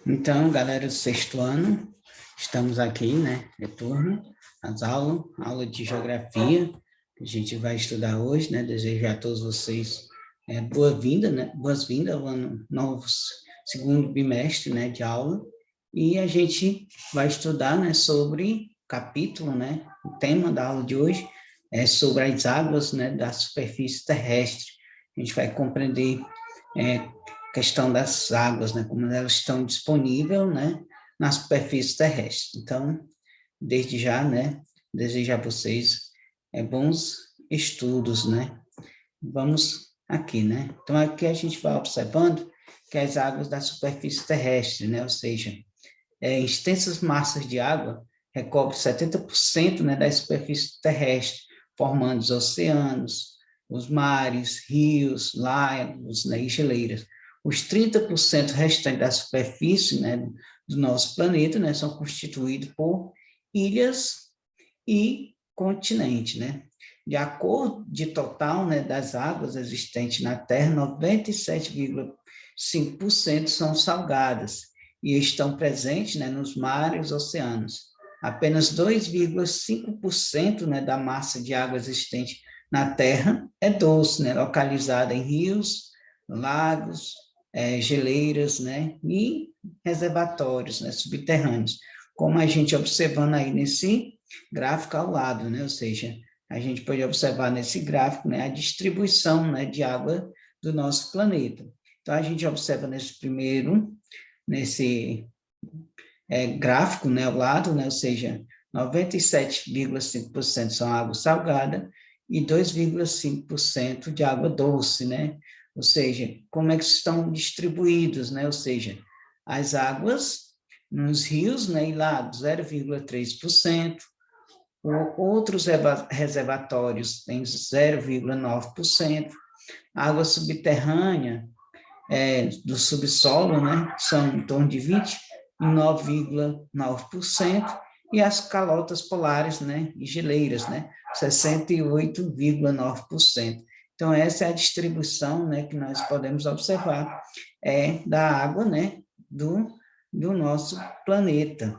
Então, galera do sexto ano, estamos aqui, né, retorno às aulas, aula de geografia, que a gente vai estudar hoje, né, desejo a todos vocês boa-vinda, né, boas-vindas ao ano novo, segundo bimestre, né, de aula, e a gente vai estudar, né, sobre capítulo, né, o tema da aula de hoje é sobre as águas, né, da superfície terrestre. A gente vai compreender questão das águas, né, como elas estão disponíveis, né, na superfície terrestre. Então, desde já, né, desejo a vocês bons estudos, né. Vamos aqui, né. Então, aqui a gente vai observando que as águas da superfície terrestre, né, ou seja, extensas massas de água recobrem 70%, né, da superfície terrestre, formando os oceanos, os mares, rios, lagos, né, e geleiras. Os 30% restantes da superfície, né, do nosso planeta, né, são constituídos por ilhas e continente, né? De acordo de total, né, das águas existentes na Terra, 97,5% são salgadas e estão presentes, né, nos mares e oceanos. Apenas 2,5%, né, da massa de água existente na Terra é doce, né, localizada em rios, lagos, geleiras, né, e reservatórios, né, subterrâneos, como a gente observando aí nesse gráfico ao lado, né, ou seja, a gente pode observar nesse gráfico, né, a distribuição, né, de água do nosso planeta. Então, a gente observa nesse gráfico, né, ao lado, né, ou seja, 97,5% são água salgada e 2,5% de água doce, né? Ou seja, como é que estão distribuídos, né? Ou seja, as águas nos rios, né, e lagos, 0,3%, outros reservatórios têm 0,9%, água subterrânea do subsolo, né, são em torno de 29,9%, e as calotas polares, né, e geleiras, né, 68,9%. Então, essa é a distribuição, né, que nós podemos observar da água, né, do nosso planeta.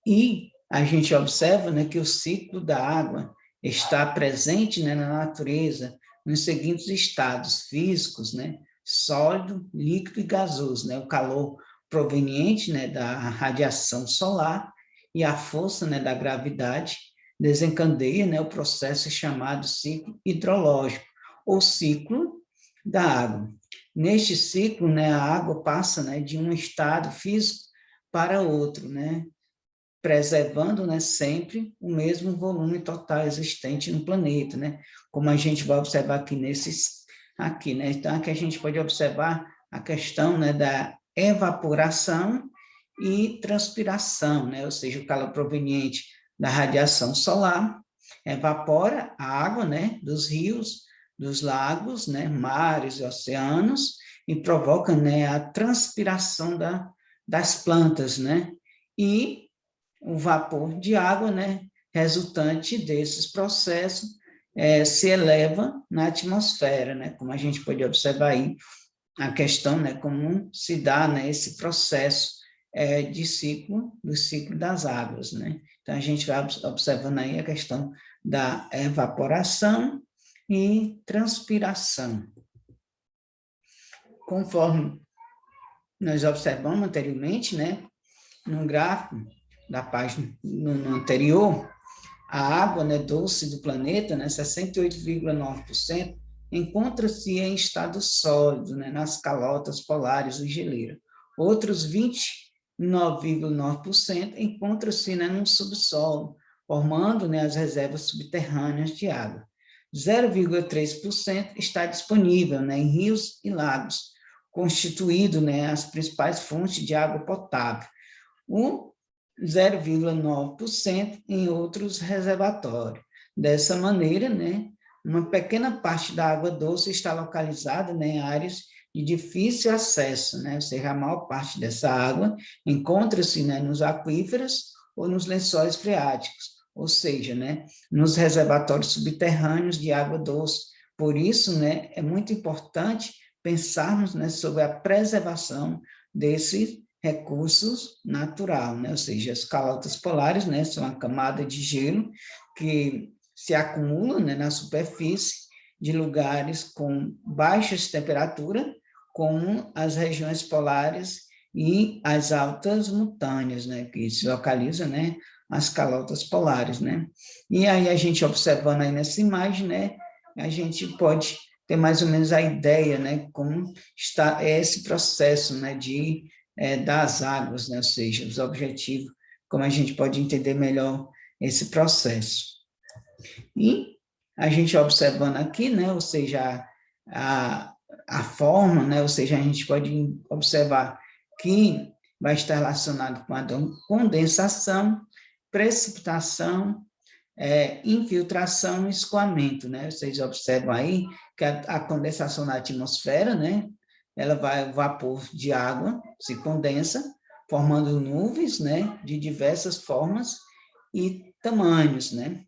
E a gente observa, né, que o ciclo da água está presente, né, na natureza nos seguintes estados físicos, né, sólido, líquido e gasoso, né, o calor proveniente, né, da radiação solar e a força, né, da gravidade desencadeia, né, o processo chamado ciclo hidrológico, ou ciclo da água. Neste ciclo, né, a água passa, né, de um estado físico para outro, né, preservando, né, sempre o mesmo volume total existente no planeta, né? Como a gente vai observar aqui, né? Então, aqui a gente pode observar a questão, né, da evaporação e transpiração, né? Ou seja, o calor proveniente da radiação solar evapora a água, né, dos rios, dos lagos, né, mares e oceanos, e provoca, né, a transpiração das plantas, né? E o vapor de água, né, resultante desses processos, se eleva na atmosfera, né, como a gente pode observar aí, a questão, né, como se dá, né, esse processo do ciclo das águas, né. Então, a gente vai observando aí a questão da evaporação e transpiração. Conforme nós observamos anteriormente, né, no gráfico da página no anterior, a água, né, doce do planeta, né, 68,9%, encontra-se em estado sólido, né, nas calotas polares e geleiras. Outros 29,9% encontram-se, né, no subsolo, formando, né, as reservas subterrâneas de água. 0,3% está disponível, né, em rios e lagos, constituído, né, as principais fontes de água potável. O 0,9% em outros reservatórios. Dessa maneira, né, uma pequena parte da água doce está localizada, né, em áreas de difícil acesso, né, ou seja, a maior parte dessa água encontra-se, né, nos aquíferos ou nos lençóis freáticos, ou seja, né, nos reservatórios subterrâneos de água doce. Por isso, né, é muito importante pensarmos, né, sobre a preservação desse recurso natural, né? Ou seja, as calotas polares, né, são uma camada de gelo que se acumula, né, na superfície de lugares com baixas temperaturas, como as regiões polares e as altas montanhas, né, que se localizam, né, as calotas polares, né? E aí a gente observando aí nessa imagem, né, a gente pode ter mais ou menos a ideia, né, como está esse processo, né, das águas, né, ou seja, os objetivos, como a gente pode entender melhor esse processo. E a gente observando aqui, né, ou seja, a forma, né, ou seja, a gente pode observar que vai estar relacionado com a condensação, precipitação, infiltração e escoamento, né? Vocês observam aí que a condensação na atmosfera, né? Ela vai, o vapor de água se condensa, formando nuvens, né? De diversas formas e tamanhos, né?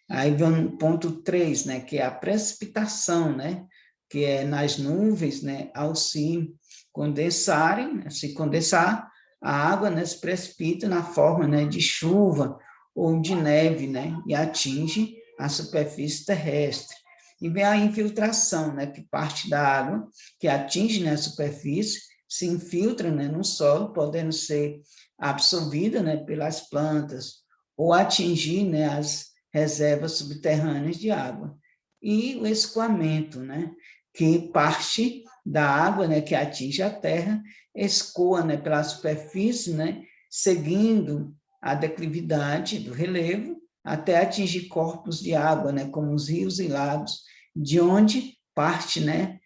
Aí vem o ponto 3, né? Que é a precipitação, né? Que é nas nuvens, né? Ao se condensarem, né, se condensar, a água, né, se precipita na forma, né, de chuva ou de neve, né, e atinge a superfície terrestre. E vem a infiltração, né, que parte da água que atinge, né, a superfície se infiltra, né, no solo, podendo ser absorvida, né, pelas plantas ou atingir, né, as reservas subterrâneas de água. E o escoamento, né, que parte da água, né, que atinge a terra, escoa, né, pela superfície, né, seguindo a declividade do relevo até atingir corpos de água, né, como os rios e lagos, de onde parte, né,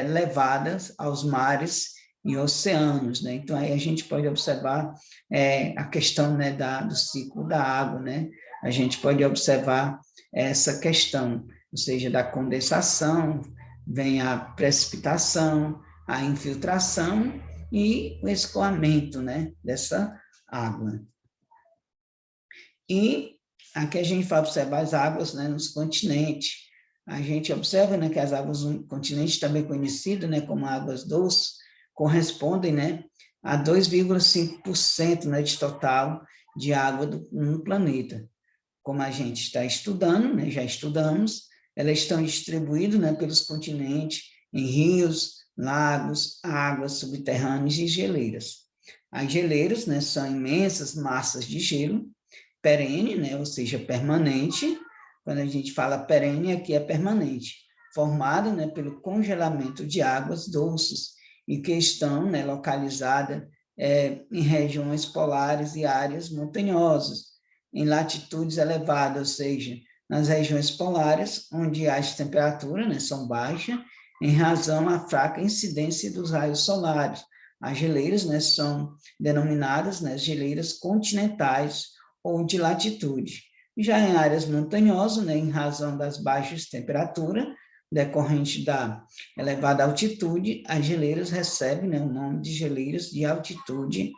levadas aos mares e oceanos, né? Então aí a gente pode observar a questão, né, do ciclo da água, né? A gente pode observar essa questão, ou seja, da condensação, vem a precipitação, a infiltração e o escoamento, né, dessa água. E aqui a gente vai observar as águas, né, nos continentes. A gente observa, né, que as águas do continente, também conhecidas, né, como águas doces, correspondem, né, a 2,5%, né, de total de água no planeta. Como a gente está estudando, né, já estudamos, elas estão distribuídas, né, pelos continentes, em rios, lagos, águas subterrâneas e geleiras. As geleiras, né, são imensas massas de gelo, perene, né, ou seja, permanente. Quando a gente fala perene, aqui é permanente, formada, né, pelo congelamento de águas doces e que estão, né, localizadas em regiões polares e áreas montanhosas, em latitudes elevadas, ou seja, nas regiões polares, onde as temperaturas, né, são baixas, em razão à fraca incidência dos raios solares. As geleiras, né, são denominadas, né, geleiras continentais ou de latitude. Já em áreas montanhosas, né, em razão das baixas temperaturas, decorrente da elevada altitude, as geleiras recebem, né, o nome de geleiras de altitude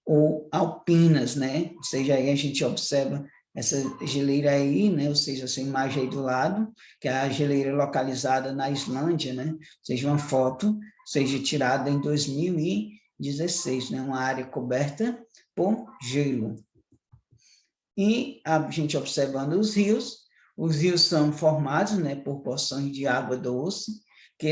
ou alpinas, né? Ou seja, aí a gente observa essa geleira aí, né? Ou seja, essa imagem aí do lado, que é a geleira localizada na Islândia, né? Ou seja, uma foto, seja tirada em 2016, né? Uma área coberta por gelo. E a gente observando os rios são formados, né, por porções de água doce, que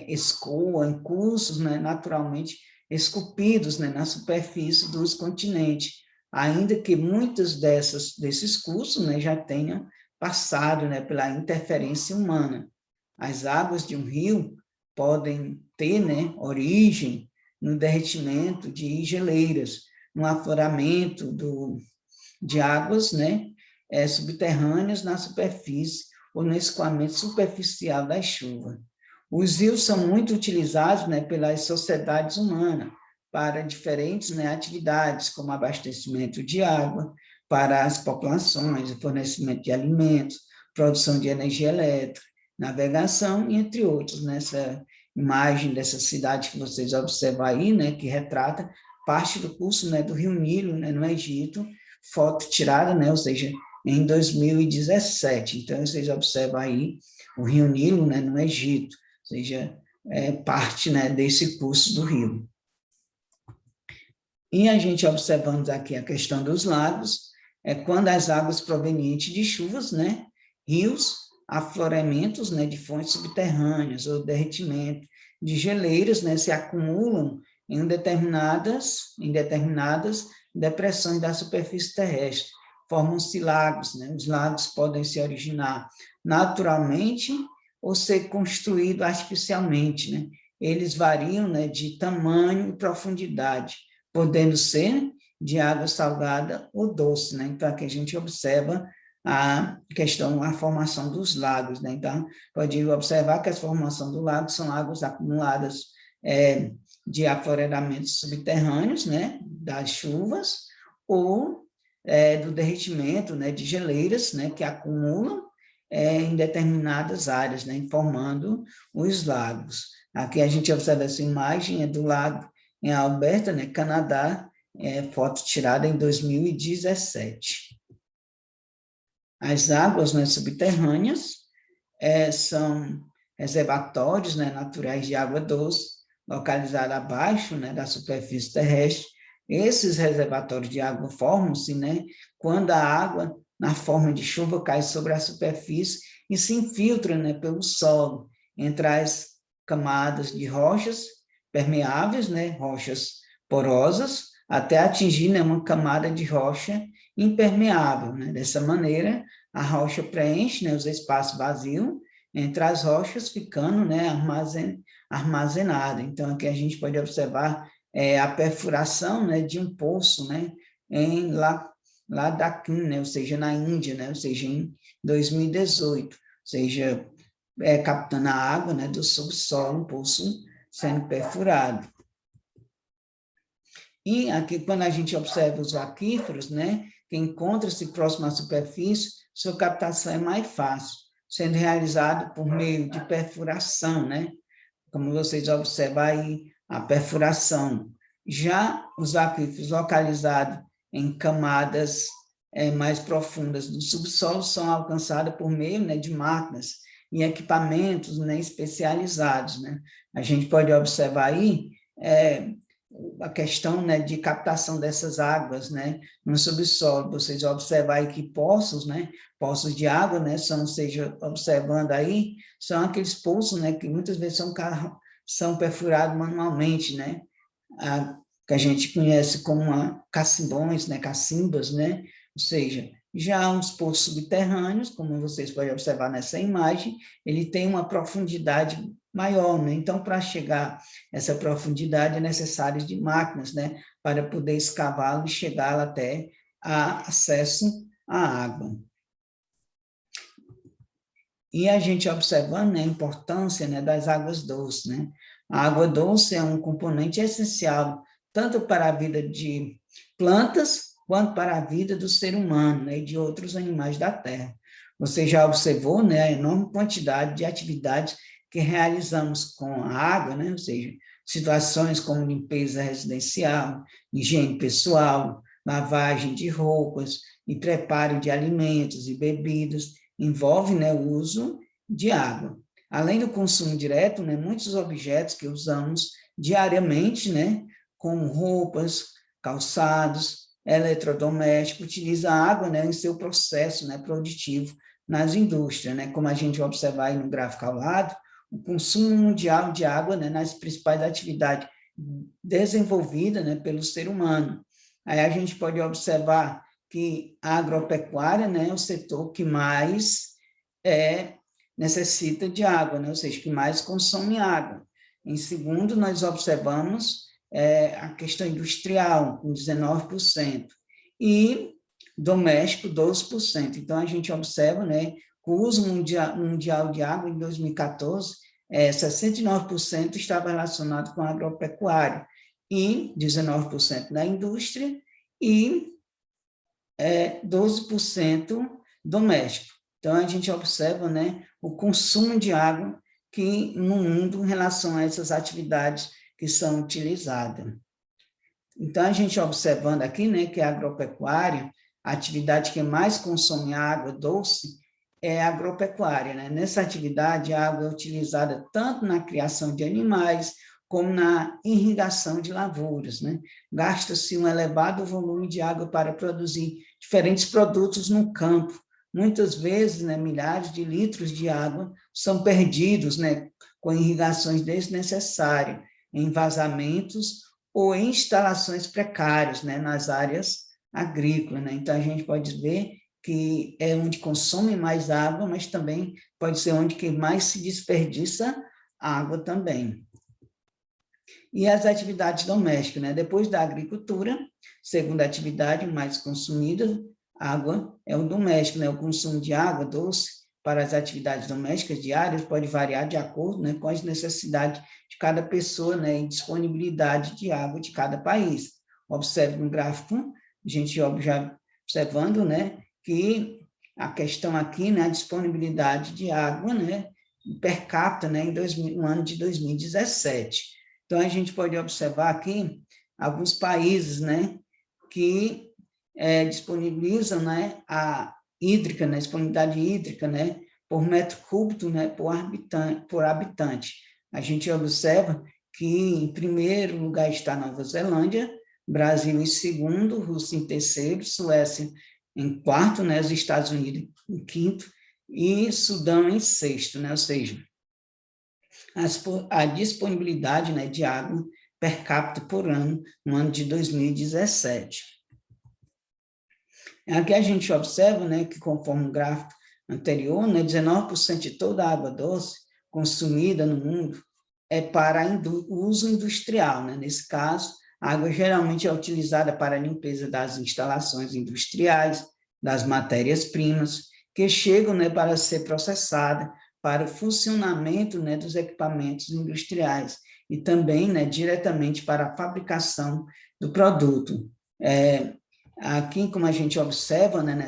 escoam em cursos, né, naturalmente esculpidos, né, na superfície dos continentes, ainda que muitos desses cursos, né, já tenham passado, né, pela interferência humana. As águas de um rio podem ter, né, origem no derretimento de geleiras, no afloramento de águas, né, subterrâneas na superfície ou no escoamento superficial da chuva. Os rios são muito utilizados, né, pelas sociedades humanas para diferentes, né, atividades, como abastecimento de água para as populações, fornecimento de alimentos, produção de energia elétrica, navegação, entre outros. Nessa imagem dessa cidade que vocês observam aí, né, que retrata parte do curso, né, do Rio Nilo, né, no Egito, foto tirada, né, ou seja, em 2017. Então, vocês observam aí o Rio Nilo, né, no Egito, ou seja, parte, né, desse curso do rio. E a gente observando aqui a questão dos lagos, quando as águas provenientes de chuvas, né, rios, afloramentos, né, de fontes subterrâneas ou derretimento de geleiras, né, se acumulam em determinadas depressões da superfície terrestre, formam-se lagos, né? Os lagos podem se originar naturalmente ou ser construídos artificialmente, né? Eles variam, né, de tamanho e profundidade, podendo ser de água salgada ou doce, né? Então, aqui a gente observa a questão, a formação dos lagos, né? Então, pode observar que a formação do lago são águas acumuladas de afloramentos subterrâneos, né? Das chuvas, ou do derretimento, né? De geleiras, né? Que acumulam em determinadas áreas, né? Formando os lagos. Aqui a gente observa essa imagem, do lago em Alberta, né, Canadá, foto tirada em 2017. As águas, né, subterrâneas são reservatórios, né, naturais de água doce, localizados abaixo, né, da superfície terrestre. Esses reservatórios de água formam-se, né, quando a água, na forma de chuva, cai sobre a superfície e se infiltra, né, pelo solo, entre as camadas de rochas permeáveis, né, rochas porosas, até atingir, né, uma camada de rocha impermeável, né? Dessa maneira, a rocha preenche, né, os espaços vazios entre as rochas, ficando, né, armazenada. Então, aqui a gente pode observar a perfuração, né, de um poço, né, em Ladakh, né, ou seja, na Índia, né, ou seja, em 2018, ou seja, captando a água, né, do subsolo, um poço sendo perfurado. E aqui, quando a gente observa os aquíferos, né, que encontram-se próximo à superfície, sua captação é mais fácil, sendo realizado por meio de perfuração, né? Como vocês observam aí, a perfuração. Já os aquíferos localizados em camadas mais profundas do subsolo são alcançados por meio, né, de máquinas e equipamentos, né, especializados, né? A gente pode observar aí a questão, né, de captação dessas águas, né, no subsolo. Vocês observam aí que poços, né, poços de água, né, seja, observando aí, são aqueles poços, né, que muitas vezes são perfurados manualmente, né, que a gente conhece como cacimbões, né, cacimbas, né, ou seja, já os poços subterrâneos, como vocês podem observar nessa imagem, ele tem uma profundidade maior, né? Então, para chegar a essa profundidade, é necessário de máquinas, né? Para poder escavá-lo e chegar até a acesso à água. E a gente observando, né, a importância, né, das águas doces, né? A água doce é um componente essencial, tanto para a vida de plantas, quanto para a vida do ser humano, né, e de outros animais da terra. Você já observou, né, a enorme quantidade de atividades que realizamos com a água, né, ou seja, situações como limpeza residencial, higiene pessoal, lavagem de roupas e preparo de alimentos e bebidas, envolve, né, o uso de água. Além do consumo direto, né, muitos objetos que usamos diariamente, né, como roupas, calçados, eletrodomésticos, utilizam a água, né, em seu processo, né, produtivo nas indústrias, né, como a gente vai observar aí no gráfico ao lado, o consumo mundial de água, né, nas principais atividades desenvolvidas, né, pelo ser humano. Aí a gente pode observar que a agropecuária, né, é o setor que mais necessita de água, né, ou seja, que mais consome água. Em segundo, nós observamos a questão industrial, com 19%, e doméstico, 12%. Então, a gente observa, né, que o uso mundial de água em 2014, 69% estava relacionado com a agropecuária, e 19% na indústria, e 12% doméstico. Então, a gente observa, né, o consumo de água que no mundo em relação a essas atividades que são utilizadas. Então, a gente observando aqui, né, que a agropecuária, a atividade que mais consome água doce é a agropecuária, né? Nessa atividade, a água é utilizada tanto na criação de animais, como na irrigação de lavouras, né? Gasta-se um elevado volume de água para produzir diferentes produtos no campo. Muitas vezes, né, milhares de litros de água são perdidos, né, com irrigações desnecessárias, em vazamentos ou em instalações precárias, né, nas áreas agrícolas, né? Então, a gente pode ver que é onde consome mais água, mas também pode ser onde que mais se desperdiça água também. E as atividades domésticas, né? Depois da agricultura, segunda atividade mais consumida, água é o doméstico, né? O consumo de água doce para as atividades domésticas diárias pode variar de acordo, né, com as necessidades de cada pessoa, né, e disponibilidade de água de cada país. Observe no gráfico, a gente já observando, né, que a questão aqui, né, a disponibilidade de água, né, per capita, né, no ano de 2017. Então, a gente pode observar aqui alguns países, né, que disponibilizam, né, a hídrica, né, disponibilidade hídrica, né, por metro cúbico, né, por habitante. A gente observa que em primeiro lugar está Nova Zelândia, Brasil em segundo, Rússia em terceiro, Suécia em quarto, né, os Estados Unidos em quinto e Sudão em sexto, né, ou seja, a disponibilidade, né, de água per capita por ano no ano de 2017. Aqui a gente observa, né, que conforme o gráfico anterior, né, 19% de toda a água doce consumida no mundo é para uso industrial, né? Nesse caso, a água geralmente é utilizada para a limpeza das instalações industriais, das matérias-primas, que chegam, né, para ser processada para o funcionamento, né, dos equipamentos industriais e também, né, diretamente para a fabricação do produto. Aqui, como a gente observa, né,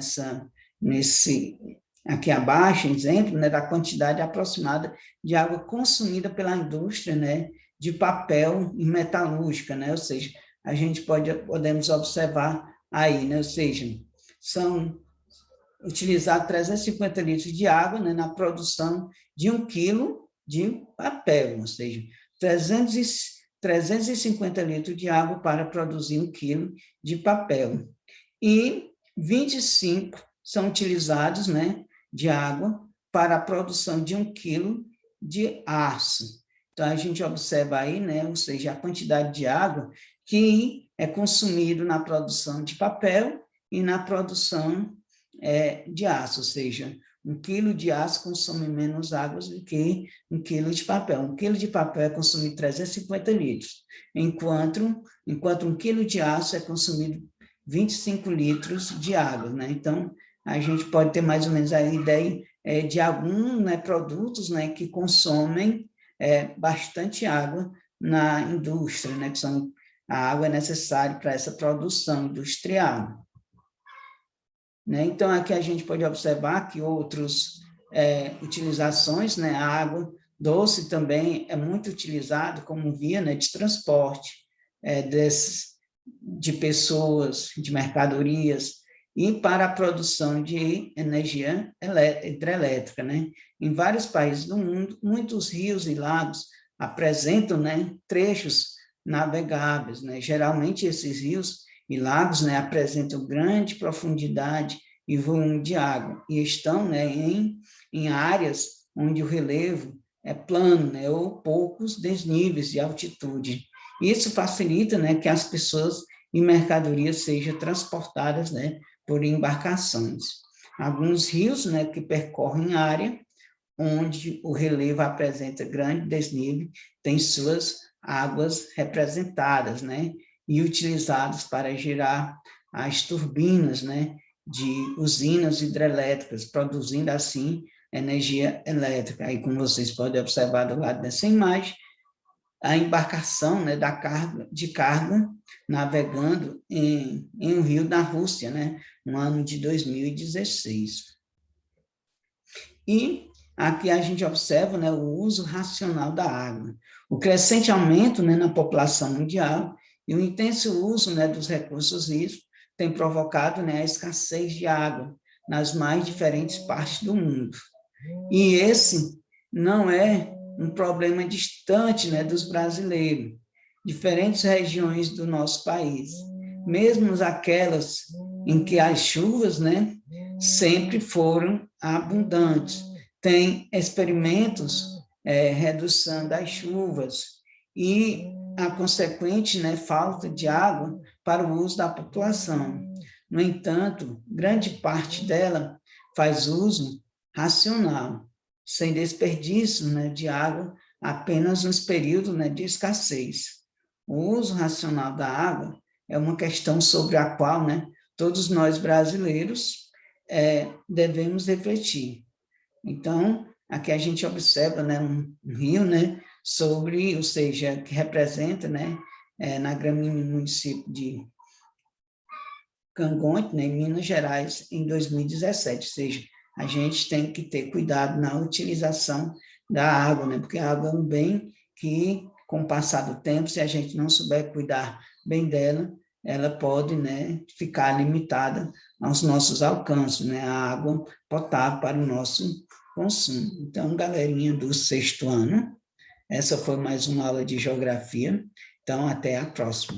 aqui abaixo, exemplo, né, da quantidade aproximada de água consumida pela indústria, né, de papel e metalúrgica, né, ou seja, a gente podemos observar aí, né, ou seja, são utilizados 350 litros de água, né, na produção de 1 quilo de papel, ou seja, 350 litros de água para produzir 1 quilo de papel. E 25 são utilizados, né, de água para a produção de 1 quilo de aço. Então, a gente observa aí, né, ou seja, a quantidade de água que é consumido na produção de papel e na produção de aço, ou seja, 1 quilo de aço consome menos água do que 1 quilo de papel. 1 quilo de papel é consumido 350 litros, enquanto 1 quilo de aço é consumido 25 litros de água, né? Então, a gente pode ter mais ou menos a ideia de alguns, né, produtos, né, que consomem bastante água na indústria, né, que a água é necessária para essa produção industrial. Né? Então, aqui a gente pode observar que outras utilizações, né, a água doce também é muito utilizado como via, né, de transporte de pessoas, de mercadorias, e para a produção de energia hidrelétrica, né? Em vários países do mundo, muitos rios e lagos apresentam, né, trechos navegáveis, né? Geralmente esses rios e lagos, né, apresentam grande profundidade e volume de água e estão, né, em áreas onde o relevo é plano, né, ou poucos desníveis de altitude. Isso facilita, né, que as pessoas e mercadorias sejam transportadas, né, por embarcações. Alguns rios, né, que percorrem área onde o relevo apresenta grande desnível, têm suas águas representadas, né, e utilizadas para gerar as turbinas, né, de usinas hidrelétricas, produzindo assim energia elétrica. Aí, como vocês podem observar do lado dessa imagem, a embarcação, né, de carga navegando em um rio da Rússia, né, no ano de 2016. E aqui a gente observa, né, o uso racional da água, o crescente aumento, né, na população mundial e o intenso uso, né, dos recursos hídricos tem provocado, né, a escassez de água nas mais diferentes partes do mundo. E esse não é um problema distante, né, dos brasileiros, diferentes regiões do nosso país, mesmo aquelas em que as chuvas, né, sempre foram abundantes. Tem experimentos redução das chuvas e a consequente, né, falta de água para o uso da população. No entanto, grande parte dela faz uso racional, sem desperdício, né, de água apenas nos períodos, né, de escassez. O uso racional da água é uma questão sobre a qual, né, todos nós brasileiros devemos refletir. Então, aqui a gente observa, né, um rio, né, sobre, ou seja, que representa, né, na gramínea no município de Cangonte, né, em Minas Gerais, em 2017, ou seja, a gente tem que ter cuidado na utilização da água, né, porque a água é um bem que, com o passar do tempo, se a gente não souber cuidar bem dela, ela pode, né, ficar limitada aos nossos alcances, né, a água potável para o nosso consumo. Então, galerinha do 6º ano, essa foi mais uma aula de geografia, então até a próxima.